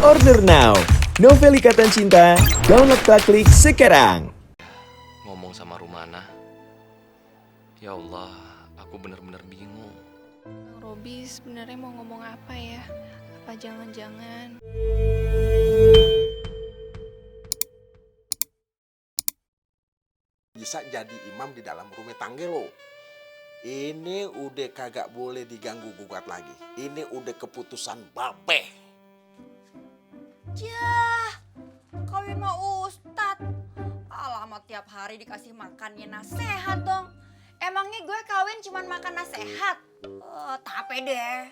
Order now. Novel Ikatan Cinta, download klik sekarang. Ngomong sama Rumana, ya Allah, aku bener-bener bingung. Bang Robi sebenarnya mau ngomong apa ya? Apa jangan-jangan bisa jadi imam di dalam rumah tangga lo. Ini udah kagak boleh diganggu gugat lagi. Ini udah keputusan babe. Yah, kawin sama Ustad. Alamat tiap hari dikasih makannya nasehat dong. Emangnya gue kawin cuman makan nasehat? Tape deh.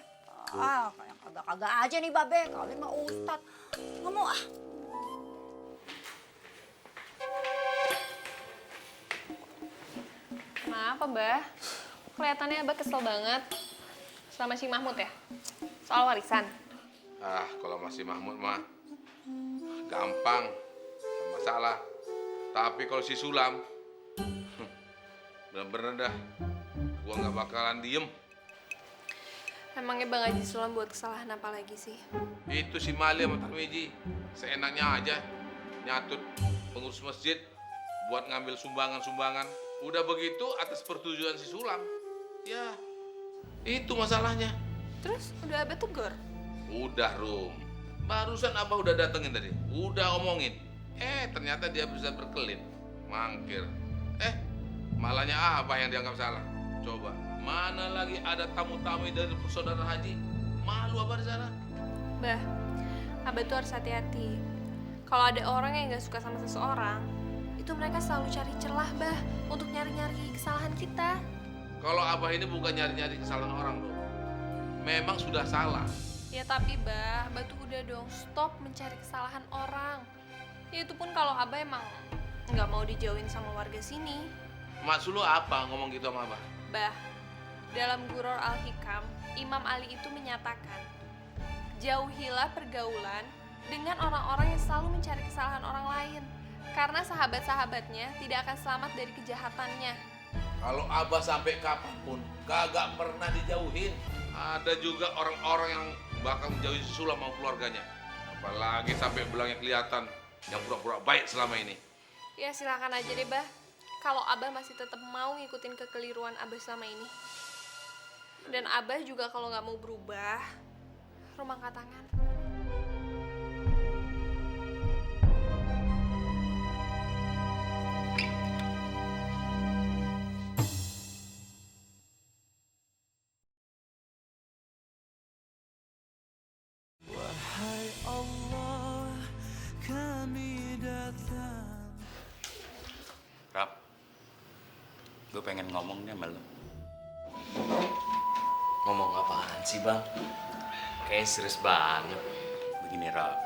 Kayak kagak-kagak aja nih babe kawin sama Ustad. Nggak mau ah. kenapa, Mbah? Kelihatannya Abah kesel banget sama si Mahmud ya? Soal warisan. Kalau masih Mahmud mah gampang, gak masalah. Tapi kalau si Sulam, bener-bener dah, gua nggak bakalan diem. Emangnya Bang Haji Sulam buat kesalahan apa lagi sih? Itu si Mali sama Tarmiji, seenaknya aja nyatut pengurus masjid buat ngambil sumbangan-sumbangan. Udah begitu atas persetujuan si Sulam. Ya, itu masalahnya. Terus udah Abah tegur? Udah, Rum. Barusan Abah udah datengin tadi. Udah omongin. Ternyata dia bisa berkelin. Mangkir. Malahnya Abah yang dianggap salah. Coba, mana lagi ada tamu-tamu dari saudara Haji? Malu Abah di sana. Bah, Abah tuh harus hati-hati. Kalau ada orang yang gak suka sama seseorang, itu mereka selalu cari celah, Bah, untuk nyari-nyari kesalahan kita. Kalau Abah ini bukan nyari-nyari kesalahan orang, Rum. Memang sudah salah. Ya tapi Abah tuh udah dong stop mencari kesalahan orang. Ya itu pun kalau Abah emang nggak mau dijauhin sama warga sini. Maksud lu apa ngomong gitu sama Abah? Bah, dalam Guror Al-Hikam, Imam Ali itu menyatakan, jauhilah pergaulan dengan orang-orang yang selalu mencari kesalahan orang lain. Karena sahabat-sahabatnya tidak akan selamat dari kejahatannya. Kalau Abah sampai kapanpun kagak pernah dijauhin. Ada juga orang-orang yang bakal menjauhi si Sulam sama keluarganya. Apalagi sampai belangnya kelihatan yang pura-pura baik selama ini. Ya silakan aja deh, Bah. Kalau Abah masih tetap mau ngikutin kekeliruan Abah selama ini. Dan Abah juga kalau nggak mau berubah, rumah angkat tangan. Rap, gue pengen ngomong nih sama lu. Ngomong apaan sih, Bang? Kayaknya serius banget. Begini, Rap.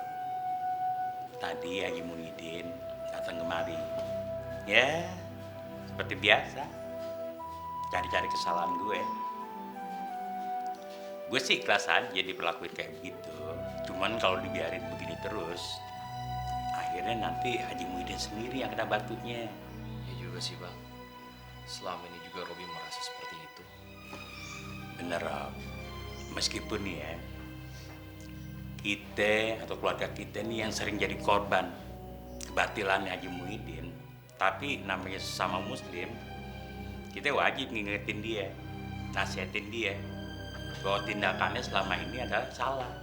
Tadi Haji Muhyiddin datang kemari. Ya, seperti biasa. Cari-cari kesalahan gue. Gue sih ikhlas aja diperlakuin kayak begitu. Cuman kalau dibiarin begini terus, akhirnya nanti Haji Muhyiddin sendiri yang kena batunya. Ya juga sih, Bang. Selama ini juga Robi merasa seperti itu. Bener, Rob. Meskipun nih ya, kita atau keluarga kita nih yang sering jadi korban kebatilannya Haji Muhyiddin, tapi namanya sesama muslim, kita wajib ngingetin dia, nasihatin dia bahwa tindakannya selama ini adalah salah.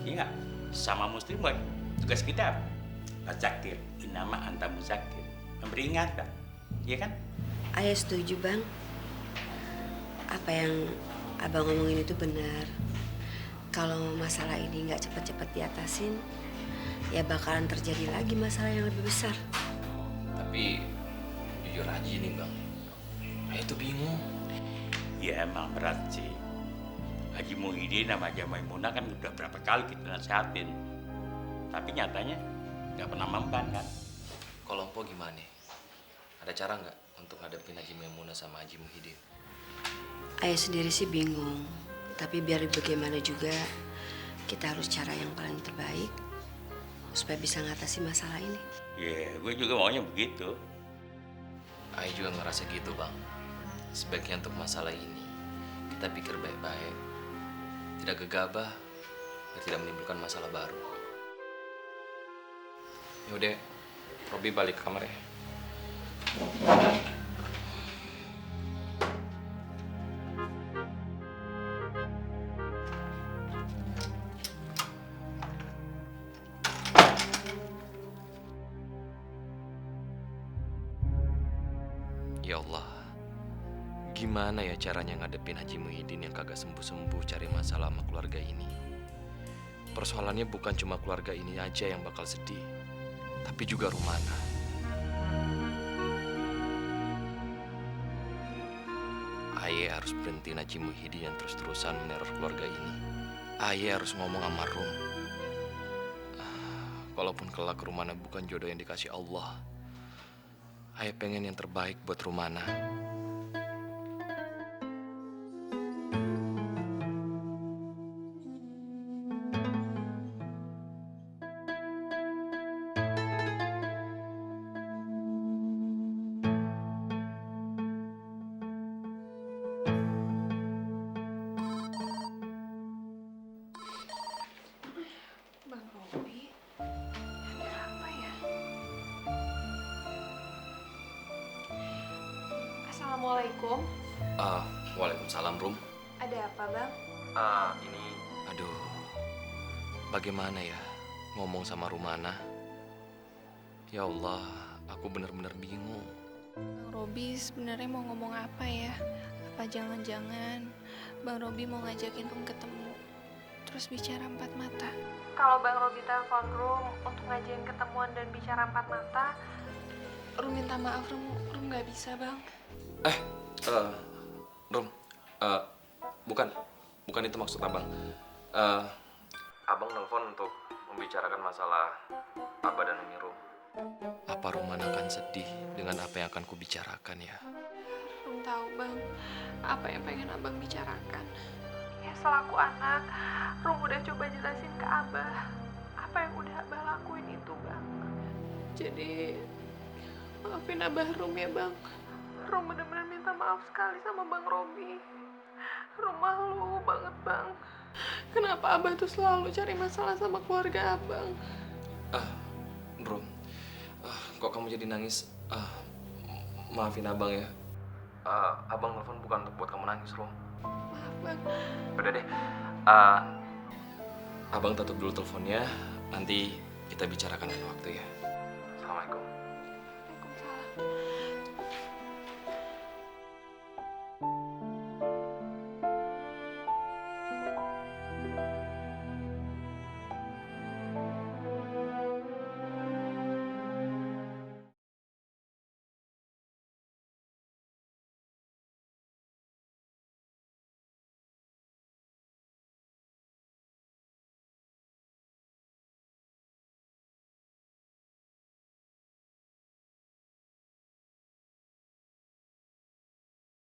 Iya nggak? Sama muslim, boy. Tugas kita apa? Fadzakir, innama anta mudzakir. Memberi ingatan, iya kan? Ayah setuju, Bang. Apa yang Abang ngomongin itu benar. Kalau masalah ini nggak cepat-cepat diatasin, ya bakalan terjadi lagi masalah yang lebih besar. Tapi jujur aja nih, Bang. Ayah tuh bingung. Ya emang berat sih. Haji Muhyiddin sama Haji Maimunah kan udah berapa kali kita nasihatin. Tapi nyatanya nggak pernah memban kan. Kalau Empo gimana? Ada cara nggak untuk ngadepin Haji Maimunah sama Haji Muhyiddin? Ayah sendiri sih bingung. Tapi biar bagaimana juga, kita harus cara yang paling terbaik supaya bisa ngatasi masalah ini. Ya, gue juga maunya begitu. Ayah juga ngerasa gitu, Bang. Sebaiknya untuk masalah ini, kita pikir baik-baik. Tidak gegabah, dan tidak menimbulkan masalah baru. Yaudah, Robi balik ke kamar ya. Ya Allah, gimana ya caranya ngadepin Haji Muhyiddin yang kagak sembuh-sembuh cari masalah sama keluarga ini? Persoalannya bukan cuma keluarga ini aja yang bakal sedih, tapi juga Rumana. Aye harus berhenti Haji Muhyiddin yang terus-terusan meneror keluarga ini. Aye harus ngomong sama Rum. Walaupun kelak Rumana bukan jodoh yang dikasih Allah, Aye pengen yang terbaik buat Rumana. Bang Robi, ada apa ya? Assalamualaikum. Waalaikumsalam, Rum. Ada apa, Bang? Aduh, bagaimana ya ngomong sama Rumana? Ya Allah, aku bener-bener bingung. Bang Robi sebenarnya mau ngomong apa ya? Apa jangan-jangan Bang Robi mau ngajakin Rum ketemu, terus bicara empat mata? Kalau Bang Robi telepon Rum untuk ngajakin ketemuan dan bicara empat mata, Rum minta maaf, Rum nggak bisa, Bang. Rum, bukan itu maksud abang. Abang nelpon untuk membicarakan masalah Abah dan Umi Rum. Apa Rumana akan sedih dengan apa yang akan kubicarakan ya? Rum tahu, Bang, apa yang pengen Abang bicarakan. Ya selaku anak, Rum udah coba jelasin ke Abah apa yang udah Abah lakuin itu, Bang. Jadi maafin Abah Rum ya, Bang. Rum bener-bener minta maaf sekali sama Bang Robi. Rum malu banget, Bang. Kenapa Abah tuh selalu cari masalah sama keluarga Abang? Rum, kok kamu jadi nangis? Maafin abang ya. Abang nelfon bukan untuk buat kamu nangis, Rum. Maaf, Bang. Udah deh, abang tutup dulu teleponnya. Nanti kita bicarakan lain waktu ya. Assalamualaikum.